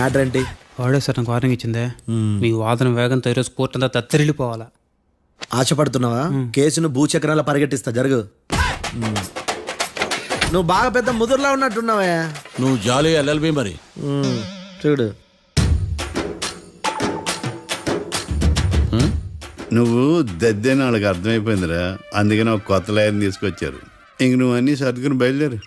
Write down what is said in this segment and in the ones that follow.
Matter ఏంటి? వాడే sir నాకు వార్నింగ్ ఇచ్చిందే. మీ వాదన వేగంతో ఈరోజు కోర్టు అంతా తత్తరిల్లిపోవాలా. ఆశపడుతున్నావా? కేసును భూచక్రాల పరిగెట్టిస్తా, జరుగు. నువ్వు బాగా పెద్ద ముదురులా ఉన్నట్టున్నావే. నువ్వు జాలి ఎల్ఎల్బి మరి. చూడు, నువ్వు దద్దని వాళ్ళకి అర్థమైపోయిందిరా. అందుకని ఒక కొత్త లాయర్ని తీసుకొచ్చారు. ఇంక నువ్వు అన్నీ సర్దుకుని బయలుదేరు.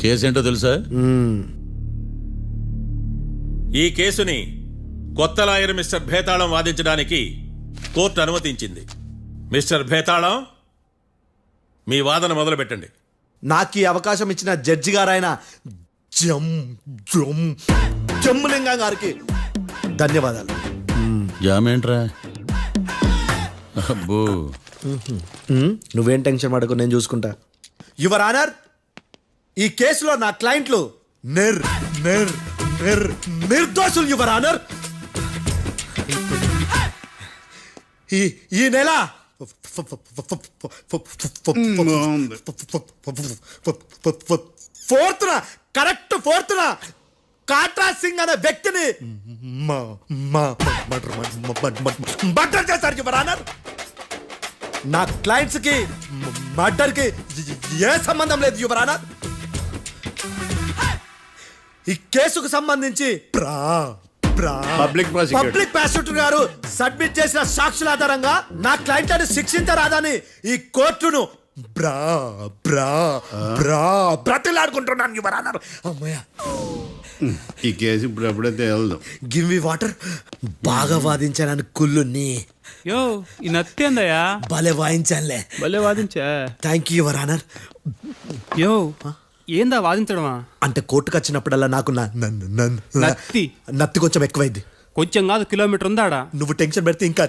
కేసేంటో తెలుసా? ఈ కేసుని కొత్త లాయర్ మిస్టర్ భేతాళం వాదించడానికి కోర్టు అనుమతించింది. మిస్టర్ భేతాళం, మీ వాదన మొదలు పెట్టండి. నాకు ఈ అవకాశం ఇచ్చిన జడ్జి గారైన జమ్ములింగం గారికి ధన్యవాదాలు. జామేంట్రా? అబ్బో, నువ్వేం టెన్షన్ పడకు, నేను చూసుకుంటా. యువర్ ఆనర్, ఈ కేసులో నా క్లయింట్లు నిర్దోషులు యువర్ ఆనర్. ఈ నెల 4th correct 4th Katra Singh అనే వ్యక్తిని మర్డర్ చేశారు యువర్ ఆనర్. నా క్లయింట్స్ కి మర్డర్ కి ఏ సంబంధం లేదు యువర్ ఆనర్. ఈ కేసుకు సంబంధించి పబ్లిక్ ప్రాసిక్యూటర్ గారు సబ్మిట్ చేసిన సాక్షుల ఆధారంగా నా క్లయింట్లను శిక్షించరాదని ఈ కోర్టును బ్రతిలాడుకుంటున్నాను యువర్ ఆనర్. అమ్మయ్య, ఈ కేసు ఇప్పుడు ఎప్పుడైతే వెళ్దాం. Give me water. బాగా వాదించానని కుళ్ళుని యో ఈ నత్తేందయ్యా, భలే వాయించానులే. భలే వాదించా. Thank you your honour. యో ఏందా వాదించడమా? అంటే కోర్టుకు వచ్చినప్పుడల్లా నాకు నత్తి కొంచెం ఎక్కువైంది. కొంచెం కాదు, కిలోమీటర్ ఉందాడా. నువ్వు టెన్షన్ పెడితే ఇంకా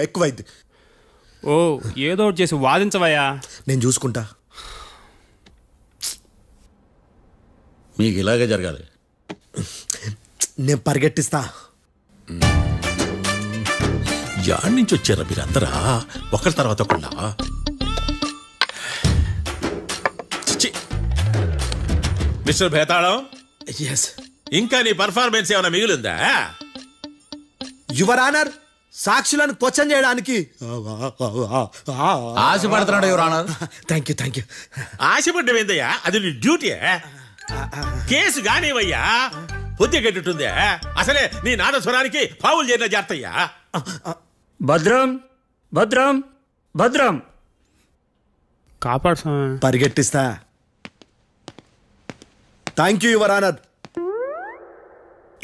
ఎక్కువైంది. ఓ ఏదో ఒకటి చేసి వాదించవయ్యా. నేను చూసుకుంటా. మీకు ఇలాగే జరగాలి. నేను పరిగెట్టిస్తా. యాడ్ నుంచి వచ్చారా మీరందరా ఒకరి తర్వాత ఒకళ్ళ? మిస్టర్ భేతాళం, ఎస్ ఇంకా నీ పర్ఫార్మెన్స్ ఏమైనా మిగిలిందా? యువర్ ఆనర్, సాక్షులను క్వశ్చన్ చేయడానికి ఆశపడుతున్నాడు ఎవరు ఆనర్. Thank you. ఆశపడ్డం ఏందయ్యా, అది నీ డ్యూటీ. కేసు గానివయ్యా, పొద్దు గట్టుందే. అసలే నీ నాదస్వరానికి పావులు చేరిన జాతయ్యా. భద్రం భద్రం భద్రం. కాపాడు స్వామి. పరిగెట్టిస్తా. Thank you your honour.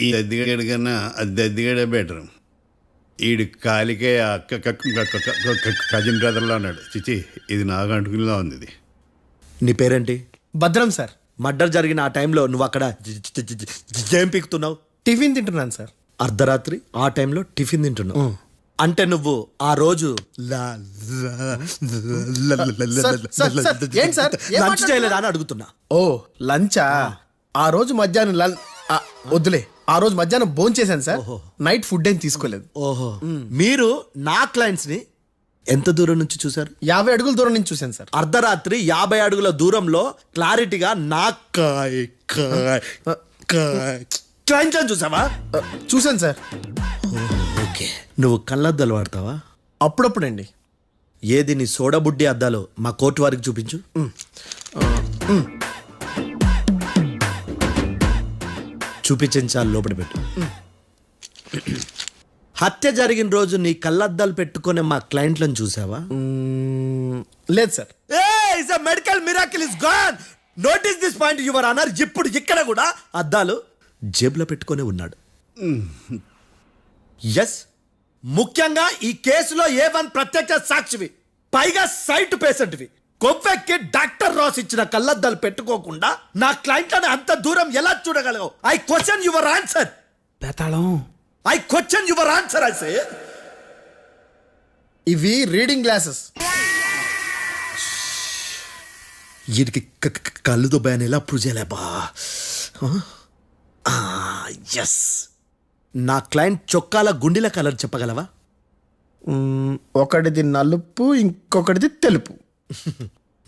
ఈ దద్దిగడి కన్నా అది దద్దిగడే బెటర్. ఈడు కాలికే కజిన్ బ్రదర్లో ఉన్నాడు. చిచి, ఇది నాకు అంటుకునిలా ఉంది. ఇది నీ పేరేంటి? భద్రం సార్. మర్డర్ జరిగిన ఆ టైంలో నువ్వు అక్కడ ఏం పీకుతున్నావు? టిఫిన్ తింటున్నాను సార్. అర్ధరాత్రి ఆ టైంలో టిఫిన్ తింటున్నావు అంటే నువ్వు ఆ రోజు లంచ్ చేయలేదా అని అడుగుతున్నా. ఓ లంచా? ఆ రోజు మధ్యాహ్నం వద్దులే, ఆ రోజు మధ్యాహ్నం భోజనం చేశాను సార్. నైట్ ఫుడ్ ఏం తీసుకోలేదు. ఓహో, మీరు నా క్లయింట్స్ ని ఎంత దూరం నుంచి చూసారు? 50 అడుగుల దూరం నుంచి చూశాను సార్. అర్ధరాత్రి 50 అడుగుల దూరంలో క్లారిటీగా నా క్లయింట్స్ అని చూసావా? చూశాను సార్. ఓకే, నువ్వు కళ్ళద్దాలు వాడతావా? అప్పుడప్పుడండి. ఏది నీ సోడబుడ్డి అద్దాలు మా కోర్టు వారికి చూపించు. చూపించాలి, లోపల పెట్టు. హత్య జరిగిన రోజు నీ కళ్ళద్దాలు పెట్టుకునే మా క్లయింట్లను చూసావా? లేదు sir. Medical miracle is gone. Notice this point your honour. ఇప్పుడు ఇక్కడ కూడా అద్దాలు జేబులో పెట్టుకునే ఉన్నాడు. ఎస్, ముఖ్యంగా ఈ కేసులో A1 ప్రత్యక్ష సాక్షివి, పైగా సైట్ పేషెంట్వి. కొవ్వెక్కి డాక్టర్ రాస్ ఇచ్చిన కళ్ళద్దాలు పెట్టుకోకుండా నా క్లయింట్లను అంత దూరం ఎలా చూడగలవు? I question your answer. బేతాళం, I question your answer. I say ఇవి రీడింగ్ గ్లాసెస్. వీడికి కళ్ళు దుబ్బాయని ఎలా ప్రూవ్ చేయలేబా? ఎస్ నా క్లయింట్ చొక్కాల గుండెల కలర్ చెప్పగలవా? ఒకటిది నలుపు, ఇంకొకటిది తెలుపు.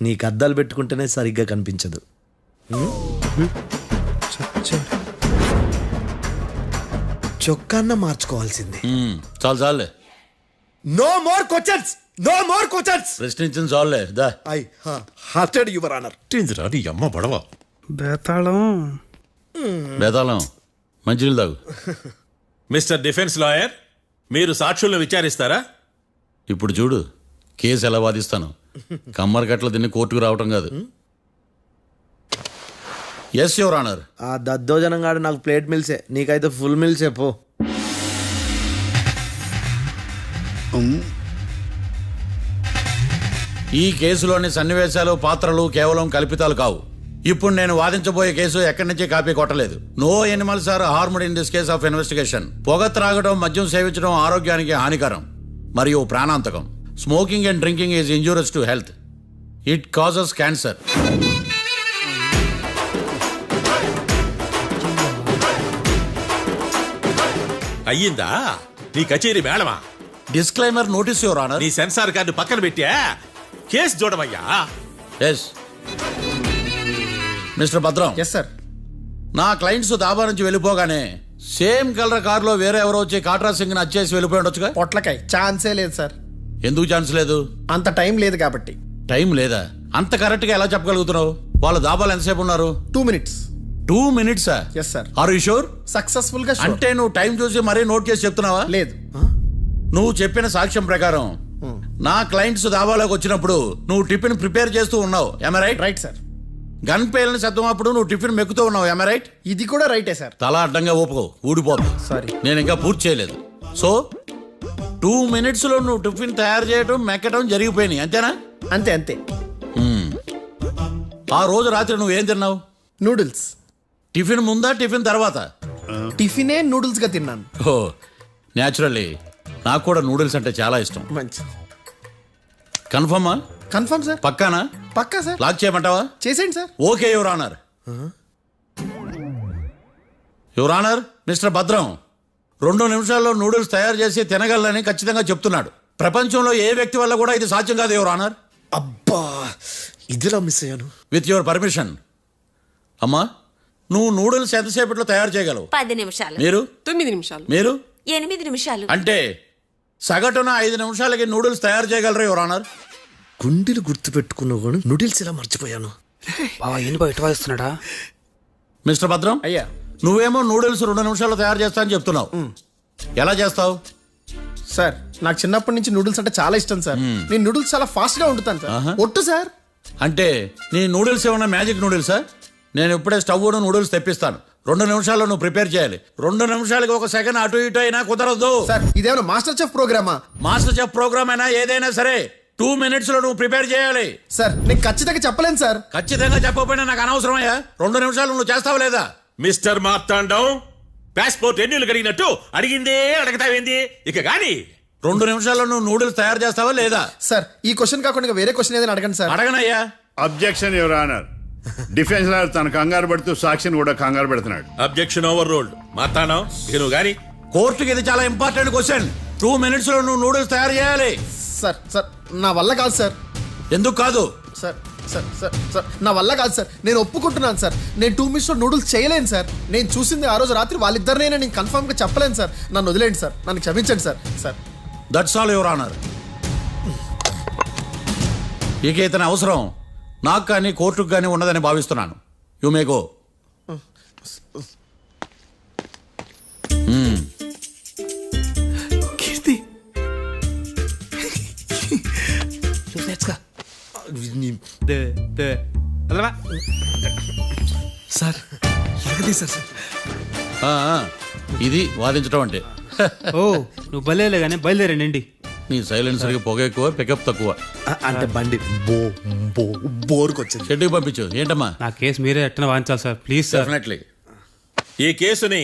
నీకు అద్దాలు పెట్టుకుంటేనే సరిగ్గా కనిపించదు. చొక్కాన్న మార్చుకోవాల్సింది. చాలు చాలులే, no more questions, no more questions. ప్రశ్నించింది చాలులే. That I hurted your honour. ఏందిరా నీ అమ్మ బడవ. బేతాళం. బేతాళం మంచినీళ్ళు తాగు. మిస్టర్ డిఫెన్స్ లాయర్, మీరు సాక్షులను విచారిస్తారా? ఇప్పుడు చూడు కేసు ఎలా వాదిస్తాను. కమ్మరి కట్ల తిని కోర్టుకు రావటం కాదు. Yes your honour. ఆ దద్దోజనం గాడు నాకు ప్లేట్ మిల్సే, నీకైతే ఫుల్ మిల్సే పో. ఈ కేసులోని సన్నివేశాలు, పాత్రలు కేవలం కల్పితాలు కావు. ఇప్పుడు నేను వాదించబోయే కేసు ఎక్కడి నుంచి కాపీ కొట్టలేదు. No animals are harmed in this case of investigation. పొగ త్రాగడం, మద్యం సేవించడం ఆరోగ్యానికి హానికరం మరియు ప్రాణాంతకం. Smoking and drinking is injurious to health. It causes cancer. అయ్యిందా నీ కచేరీ మేడమా? Disclaimer notice your honour. నీ సెన్సార్ కార్డు పక్కన పెట్టా కేసు చూడమయ్యా. Yes mister Bhadram. Yes sir. నా క్లయింట్స్ దాబా నుంచి వెళ్ళిపోగానే సేమ్ కలర్ కారులో వేరే ఎవరో వచ్చి కాట్రా సింగ్ వచ్చేసి వెళ్ళిపోయి ఉండొచ్చుగా. పొట్లకాయ ఛాన్సే లేదు సార్. ఎందుకు ఛాన్స్ లేదు? అంత టైం లేదు కాబట్టి. టైం లేదా? అంత కరెక్ట్ గా ఎలా చెప్పగలుగుతున్నావు? వాళ్ళ దాబాలు ఎంతసేపు ఉన్నారు? 2 minutes. 2 minutes? Yes sir. Are you sure? Successful గా sure. అంటే నువ్వు టైం చూసి మరీ నోట్ చేసి చెప్తున్నావా? లేదు. నువ్వు చెప్పిన సాక్ష్యం ప్రకారం నా క్లయింట్స్ దాబాలోకి వచ్చినప్పుడు నువ్వు టిఫిన్ ప్రిపేర్ చేస్తూ ఉన్నావు. ఎమ రైట్? Right sir. గన్ పేలిన శబ్దం అప్పుడు నువ్వు టిఫిన్ మెక్కుతూ ఉన్నావు. ఎమ రైట్? ఇది కూడా రైటే సార్. తల అడ్డంగా ఊపుకో, ఊడిపోతుంది. సారీ. నేను ఇంకా పూర్తి చేయలేదు. సో 2 minutes లో నువ్వు టిఫిన్ తయారు చేయడం, మెక్కడం జరిగిపోయినాయి, అంతేనా? అంతే అంతే. ఆ రోజు రాత్రి నువ్వు ఏం తిన్నావు? నూడిల్స్. టిఫిన్ ముందా, టిఫిన్ తర్వాత? టిఫినే నూడిల్స్ గా తిన్నాను. ఓ న్యాచురల్లీ నాకు కూడా నూడిల్స్ అంటే చాలా ఇష్టం. మంచి. కన్ఫర్మా? Confirm sir. పక్కానా? పక్కా సార్. లాక్ చేయమంటావా? చేసేయండి sir. Okay your honour. Your honour, mister Bhadram 2 నిమిషాల్లో నూడిల్స్ తయారు చేసి తినగలని ఖచ్చితంగా చెప్తున్నాడు. ప్రపంచంలో ఏ వ్యక్తి వల్ల కూడా ఇది సాధ్యం కాదు యువర్ ఆనర్. అబ్బా ఇదిలా మిస్ అయ్యాను. With your permission. అమ్మా, నువ్వు నూడిల్స్ ఎంతసేపట్లో తయారు చేయగలవు? 10 నిమిషాలు. మీరు? 9 నిమిషాలు. మీరు? 8 నిమిషాలు. అంటే సగటున 5 నిమిషాలకి నూడిల్స్ తయారు చేయగలరు యువర్ ఆనర్. గుండెలు గుర్తు పెట్టుకున్నావు కానీ నూడిల్స్ ఇలా మర్చిపోయాను. బావా ఏంటి బావ ఇటు వాయిస్తున్నాడా? మిస్టర్ భద్రం, అయ్యా. నువ్వేమో నూడిల్స్ 2 నిమిషాల్లో తయారు చేస్తా అని చెప్తున్నావు. ఎలా చేస్తావు? సార్ నాకు చిన్నప్పటి నుంచి నూడిల్స్ అంటే చాలా ఇష్టం సార్. నేను నూడిల్స్ చాలా ఫాస్ట్ గా వండుతాను సార్. ఒట్టు సార్. అంటే నీ నూడిల్స్ ఏమన్నా మ్యాజిక్ నూడిల్సా? నేను ఇప్పుడే స్టవ్ నూడిల్స్ తెప్పిస్తాను. 2 నిమిషాల్లో నువ్వు ప్రిపేర్ చేయాలి. 2 నిమిషాలకి 1 సెకండ్ అటు ఇటు అయినా కుదరదు. సార్ ఇదేమైనా మాస్టర్ చెఫ్ ప్రోగ్రామా? మాస్టర్ చెఫ్ ప్రోగ్రామ్ అయినా ఏదైనా సరే 2 minutes లో నువ్వు ప్రిపేర్ చేయాలి. సార్ నేను ఖచ్చితంగా చెప్పలేను సార్. ఖచ్చితంగా చెప్పకపోయినా నాకు అనవసరమయ్యా. 2 నిమిషాలు నువ్వు చేస్తావు లేదా? మిస్టర్ మార్తాండం, పాస్పోర్ట్ ఎన్నిళ్ళు కడిగినట్టు అడిగిందే అడగతావేంది? ఇక గాని 2 నిమిషాల్లో నువ్వు నూడిల్స్ తయారు చేస్తావా లేదా? సార్ ఈ క్వశ్చన్ కాకుండా ఇంకా వేరే క్వశ్చన్ ఏదైనా అడగండి సార్. అడగనయ్యా. Objection your honour. Defence lawyer తన కంగారు పెడుతూ సాక్షిని కూడా కంగారు పెడుతున్నాడు. Objection over ruled. మార్తాండం, ఇక నువ్వు గాని. కోర్టుకి ఇది చాలా ఇంపార్టెంట్ క్వశ్చన్. 2 minutes లో నువ్వు నూడిల్స్ తయారు చేయాలి. సార్ సార్ నా వల్ల కాదు సార్. ఎందుకు కాదు? సార్ సార్ సార్ సార్ నా వల్ల కాదు సార్. నేను ఒప్పుకుంటున్నాను సార్. నేను 2 minutes లో నూడిల్స్ చేయలేను సార్. నేను చూసింది ఆ రోజు రాత్రి వాళ్ళిద్దరినైనా నేను కన్ఫర్మ్ గా చెప్పలేను సార్. నన్ను వదిలేండి సార్. నన్ను క్షమించండి sir. Sir that's all your honour. ఇక ఇతని అవసరం నాకు కానీ కోర్టుకు కానీ ఉండదని భావిస్తున్నాను. You may go. Keerthi sir ఎలాగది సార్? ఆ, ఆ, ఇది వాదించడం అంటే. ఓ నువ్వు బయలుదేరలే కానీ బయలుదేరండి. నీ సైలెన్సర్కి పొగ ఎక్కువ, పికప్ తక్కువ. అంటే బండి బోర్కి వచ్చింది. షెడ్యూకి పంపించు. ఏంటమ్మా? నా కేసు మీరే ఎట్టన వాయించాలి సార్, ప్లీజ్ సార్. డెఫినెట్లీ. ఈ కేసుని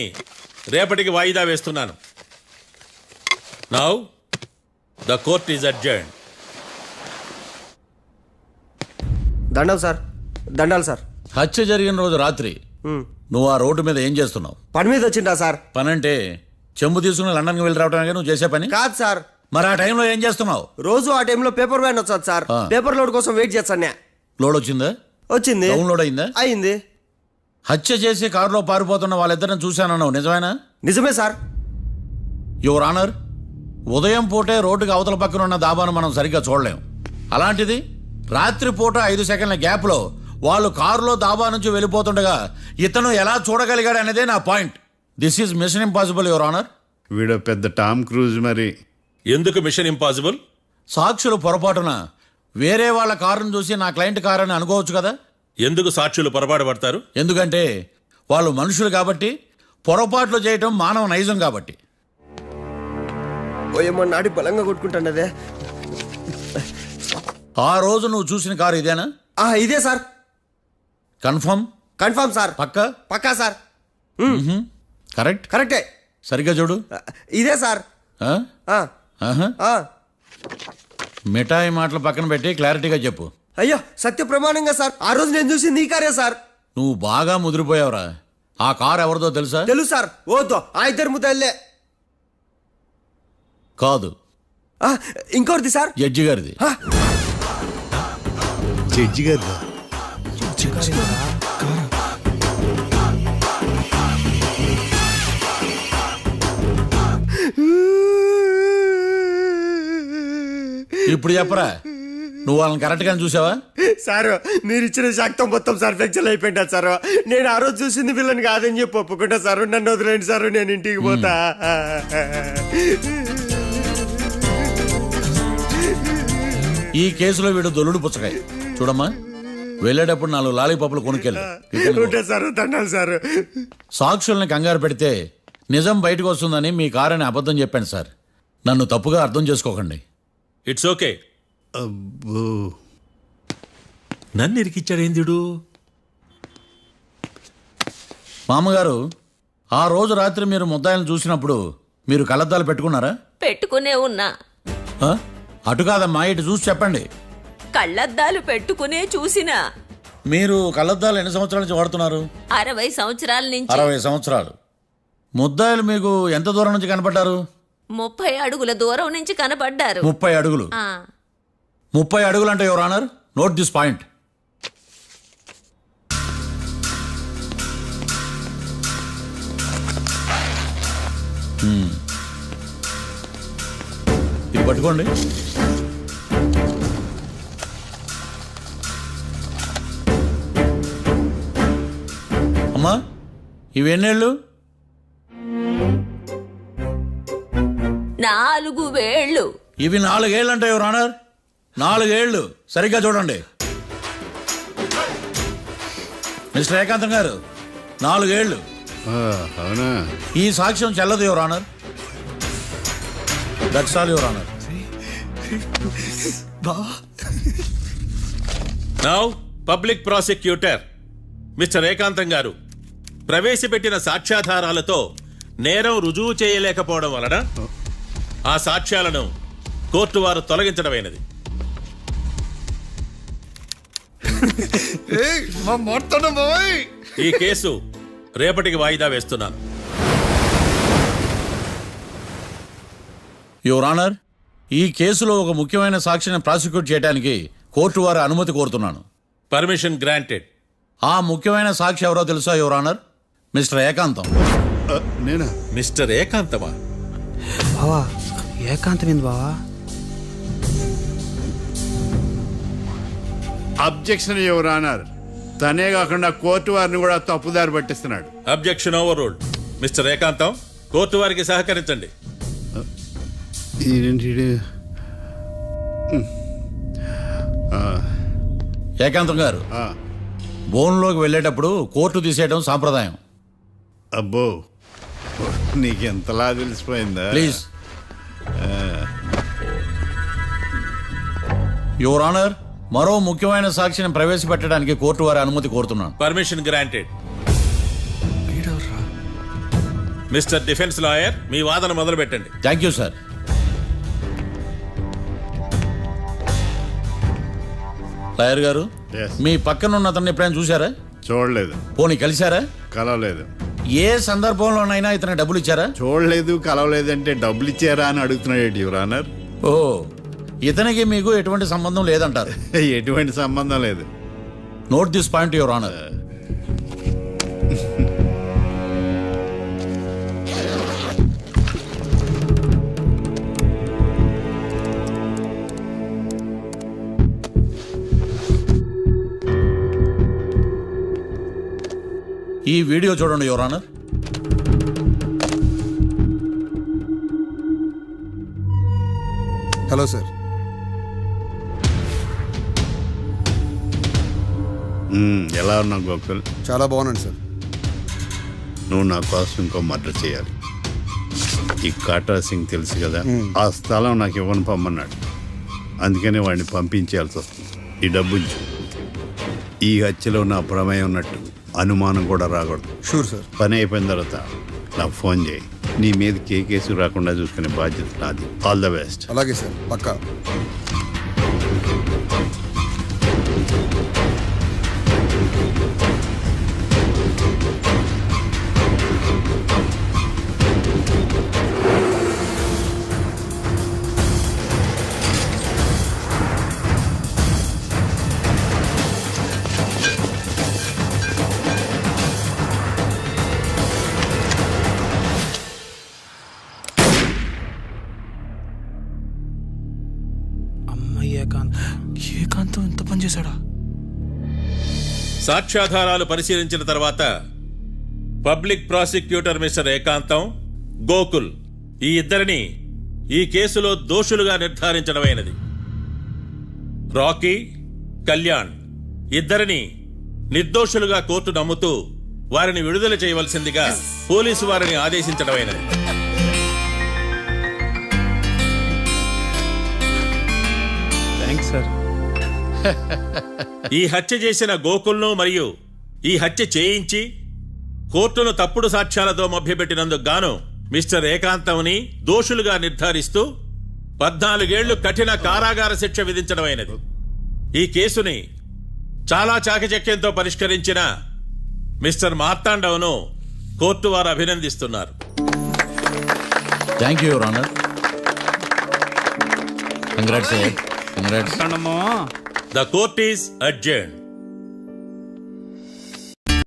రేపటికి వాయిదా వేస్తున్నాను. Now the court is adjourned. దండాలు సార్. దండాలు సార్. హత్య జరిగిన రోజు రాత్రి నువ్వు ఆ రోడ్డు మీద ఏం చేస్తున్నావు? పని మీద వచ్చిందా సార్? పని అంటే చెంబు తీసుకుని లండన్కి వెళ్ళి రావడానికి నువ్వు చేసే పని కాదు సార్, మరి ఆ టైంలో ఏం చేస్తున్నావు? రోజు ఆ టైంలో పేపర్ వ్యాన్ వచ్చాది సార్. ఆ. పేపర్ లోడ్ కోసం వెయిట్ చేస్తాను. లోడ్ వచ్చిందా? వచ్చింది. డౌన్లోడ్ అయిందా? అయింది. హత్య చేసి కారులో పారిపోతున్న వాళ్ళిద్దరిని చూశానన్నావు, నిజమేనా? నిజమే సార్. యువర్ ఆనర్, ఉదయం పూటే రోడ్డుకి అవతల పక్కన ఉన్న దాబాను మనం సరిగ్గా చూడలేం. అలాంటిది రాత్రి పూట 5 సెకండ్ల గ్యాప్లో వాళ్ళు కారులో దాబా నుంచి వెళ్ళిపోతుండగా ఇతను ఎలా చూడగలిగాడు అనేదే నా point. This is mission impossible your honour. వీడో పెద్ద టామ్ క్రూజ్ మరి. ఎందుకు మిషన్ ఇంపాసిబుల్? సాక్షులు పొరపాటున వేరే వాళ్ళ కారును చూసి నా క్లయింట్ కారు అని అనుకోవచ్చు కదా. ఎందుకు సాక్షులు పొరపాటు పడతారు? ఎందుకంటే వాళ్ళు మనుషులు కాబట్టి, పొరపాట్లు చేయటం మానవ నైజం కాబట్టి. ఓయమ్మ నాడి బలంగా కొట్టుకుంటానదే. ఆ రోజు నువ్వు చూసిన కారు ఇదేనా? ఇదే సార్. కన్ఫర్మ్? Confirm sir. పక్కా? పక్కా సార్. కరెక్ట్? కరెక్టే. సరిగ్గా చూడు. ఇదే సార్. ఆ? ఆ, ఆహా. ఆ. మిఠాయి మాటలు పక్కన పెట్టి క్లారిటీగా చెప్పు. అయ్యో సత్య ప్రమాణంగా సార్, ఆ రోజు నేను చూసింది ఈ కారే సార్. నువ్వు బాగా ముదిరిపోయావురా. ఆ కారు ఎవరిదో తెలుసా? తెలుసు సార్. ఓతో ఆ ఇద్దరు ముద్దల్లే. కాదు, ఇంకోటిది సార్. జడ్జి గారిది. జడ్జి గారు ఇప్పుడు చెప్పరా, నువ్వు వాళ్ళని కరెక్ట్ గానే చూసావా? సార్ మీరు ఇచ్చిన శాక్తం మొత్తం సార్ ఫ్లెక్చర్ అయిపోయింది సార్. నేను ఆ రోజు చూసింది వీళ్ళని కాదని చెప్పి ఒప్పుకుంటా సార్. నన్ను వదిలేండి సార్, నేను ఇంటికి పోతా. ఈ కేసులో వీడు దొల్లుడు పుచ్చకాయ. చూడమ్మా, వెళ్ళేటప్పుడు 4 లాలీపాపులు కొనుక్కెళ్ళు. ఉంటా సార్, దండాలి సార్. సాక్షుల్ని కంగారు పెడితే నిజం బయటకు వస్తుందని మీ కారని అబద్ధం చెప్పాను సార్. నన్ను తప్పుగా అర్థం చేసుకోకండి. It's okay. అబ్బో. నన్ను ఇరికిచ్చాడేందుడు? మామగారు, ఆ రోజు రాత్రి మీరు ముద్దాయిలను చూసినప్పుడు మీరు కళ్ళద్దాలు పెట్టుకున్నారా? పెట్టుకునే ఉన్నా. ఆ? అటు కాదమ్మా, ఇటు చూసి చెప్పండి. కళ్ళద్దాలు పెట్టుకునే చూసినా. మీరు కళ్ళద్దాలు ఎన్ని సంవత్సరాల నుంచి వాడుతున్నారు? 60 సంవత్సరాల నుంచి. 60 సంవత్సరాలు. ముద్దాయిలు మీకు ఎంత దూరం నుంచి కనపడ్డారు? 30 అడుగుల దూరం నుంచి కనపడ్డారు. 30 అడుగులు. ఆ, 30 అడుగులు అంటే your honour, note this point. ఇది పట్టుకోండి. అమ్మా, ఇవి ఎన్నేళ్ళు? 4 వేళ్ళు. ఇవి 4 ఏళ్ళు అంటే యువర్ ఆనర్, 4 ఏళ్ళు. సరిగ్గా చూడండి మిస్టర్ ఏకాంతం గారు, 4 ఏళ్ళు. అవునా? ఈ సాక్ష్యం చెల్లదు your honour. That's all your honour. Now public prosecutor mister ఏకాంతం గారు ప్రవేశపెట్టిన సాక్ష్యాధారాలతో నేరం రుజువు చేయలేకపోవడం వలన ఆ సాక్ష్యాలను కోర్టు వారు తొలగించడమైనది. ఈ కేసు రేపటికి వాయిదా వేస్తున్నాను. యువర్ ఆనర్, ఈ కేసులో ఒక ముఖ్యమైన సాక్షిని ప్రాసిక్యూట్ చేయడానికి కోర్టు వారి అనుమతి కోరుతున్నాను. Permission granted. ఆ ముఖ్యమైన సాక్షి ఎవరో తెలుసా యువర్ ఆనర్? మిస్టర్ ఏకాంతం. నేనా? మిస్టర్ ఏకాంతమా? బావా ఏకాంతమైంది బావా. Objection your honour. తనే కాకుండా కోర్టు వారిని కూడా తప్పుదారి పట్టిస్తున్నాడు. Objection overruled. Mister Ekantham, court వారికి సహకరించండి. ఏకాంతం గారు, బోన్లోకి వెళ్ళేటప్పుడు కోర్టు తీసేయడం సాంప్రదాయం. అబ్బో, నీకెంతలా తెలిసిపోయిందా? ప్లీజ్. యువర్ ఆనర్, మరో ముఖ్యమైన సాక్షిని ప్రవేశపెట్టడానికి కోర్టు వారి అనుమతి కోరుతున్నాను. Permission granted. Mister defence lawyer, మీ వాదన మొదలు పెట్టండి. Thank you sir. లాయర్ గారు, Yes. మీ పక్కన ఉన్న అతన్ని ఎప్పుడైనా చూసారా? చూడలేదు. పోనీ కలిశారా? కలవలేదు. ఏ సందర్భంలోనైనా ఇతను డబ్బులు ఇచ్చారా? చూడలేదు, కలవలేదు అంటే డబ్బులు ఇచ్చారా అని అడుగుతున్నాడు యువర్ ఆనర్. ఓ, ఇతనికి మీకు ఎటువంటి సంబంధం లేదంటారు. ఎటువంటి సంబంధం లేదు. Note this point your honour. ఈ వీడియో చూడండి యువర్ ఆనర్. Hello sir. ఎలా ఉన్నావు గోకుల్? చాలా బాగున్నాను సార్. నువ్వు నా కోసం ఇంకో మర్డర్ చేయాలి. ఈ కాటా సింగ్ తెలుసు కదా, ఆ స్థలం నాకు ఇవ్వని పొమ్మన్నాడు. అందుకనే వాడిని పంపించాల్సి వస్తుంది. ఈ డబ్బు ఇచ్చు. ఈ హత్యలో నా ప్రమేయం ఉన్నట్టు అనుమానం కూడా రాకూడదు. Sure sir. పని అయిపోయిన తర్వాత నాకు ఫోన్ చేయి. నీ మీద కేసు రాకుండా చూసుకునే బాధ్యత నాది. All the best. అలాగే సార్, పక్కా. ఏకాంతం ఇంత పని చేశాడా? సాక్ష్యాధారాలు పరిశీలించిన తర్వాత పబ్లిక్ ప్రాసిక్యూటర్ మిస్టర్ ఏకాంతం, గోకుల్ ఈ ఇద్దరిని ఈ కేసులో దోషులుగా నిర్ధారించడమైనది. రాకీ, కళ్యాణ్ ఇద్దరిని నిర్దోషులుగా కోర్టు నమ్ముతూ వారిని విడుదల చేయవలసిందిగా పోలీసు వారిని ఆదేశించడమైనది. Thanks sir. ఈ హత్య చేసిన గోకుల్ను మరియు ఈ హత్య చేయించి కోర్టును తప్పుడు సాక్ష్యాలతో మభ్యపెట్టినందుకు గాను మిస్టర్ ఏకాంతంని దోషులుగా నిర్ధారిస్తూ 14 ఏళ్లు కఠిన కారాగార శిక్ష విధించడమైనది. ఈ కేసుని చాలా చాకచక్యంతో పరిష్కరించిన మిస్టర్ మార్తాండవ్ను కోర్టు వారు అభినందిస్తున్నారు. Thank you your honour. Congrats. Congrats. అన్నమ్మా. The court is adjourned.